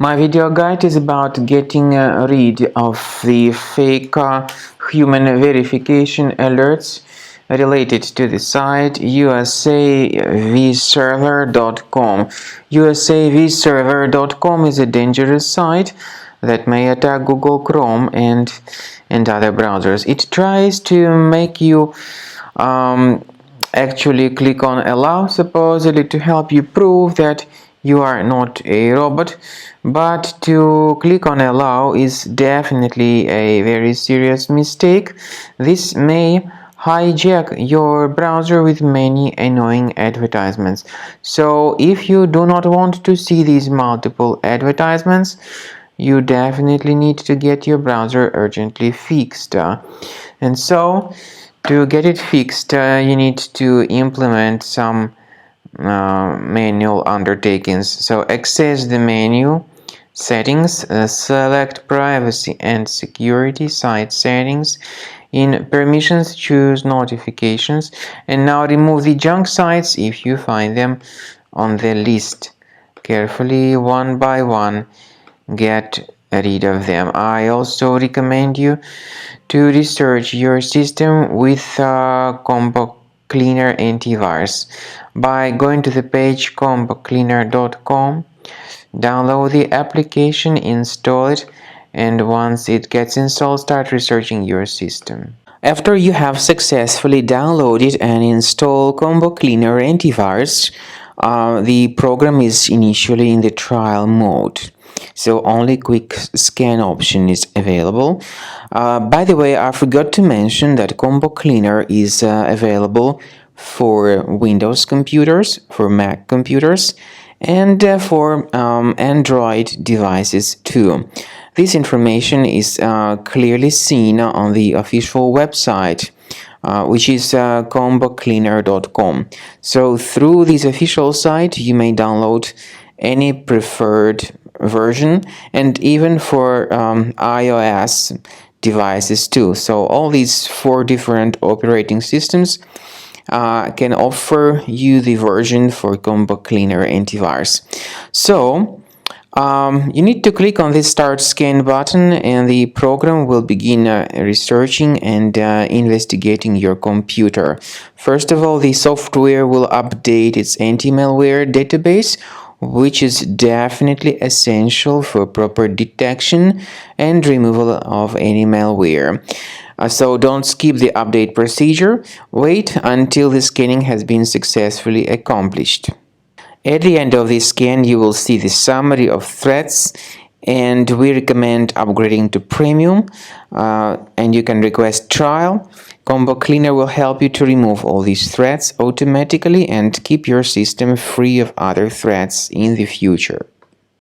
My video guide is about getting rid of the fake human verification alerts related to the site usavserver.com. usavserver.com is a dangerous site that may attack Google Chrome and other browsers. It tries to make you actually click on allow, supposedly to help you prove that you are not a robot, but to click on allow is definitely a very serious mistake. This may hijack your browser with many annoying advertisements. So if you do not want to see these multiple advertisements, you definitely need to get your browser urgently fixed. And so to get it fixed, you need to implement some manual undertakings. So access the menu, settings, select privacy and security, site settings. In permissions, choose notifications, and now remove the junk sites if you find them on the list. Carefully, one by one, get rid of them. I also recommend you to research your system with Combo Cleaner antivirus by going to the page combocleaner.com. Download the application, install it, and once it gets installed, start researching your system. After you have successfully downloaded and installed Combo Cleaner antivirus, the program is initially in the trial mode. So only quick scan option is available. By the way, I forgot to mention that Combo Cleaner is available for Windows computers, for Mac computers, and for Android devices too. This information is clearly seen on the official website, which is combocleaner.com. So through this official site, you may download any preferred version, and even for iOS devices too. So all these 4 different operating systems can offer you the version for Combo Cleaner antivirus. So you need to click on the Start Scan button, and the program will begin researching and investigating your computer. First of all, the software will update its anti-malware database, which is definitely essential for proper detection and removal of any malware. So don't skip the update procedure. Wait until the scanning has been successfully accomplished. At the end of the scan, you will see the summary of threats, and we recommend upgrading to Premium, and you can request trial. Combo Cleaner will help you to remove all these threats automatically and keep your system free of other threats in the future.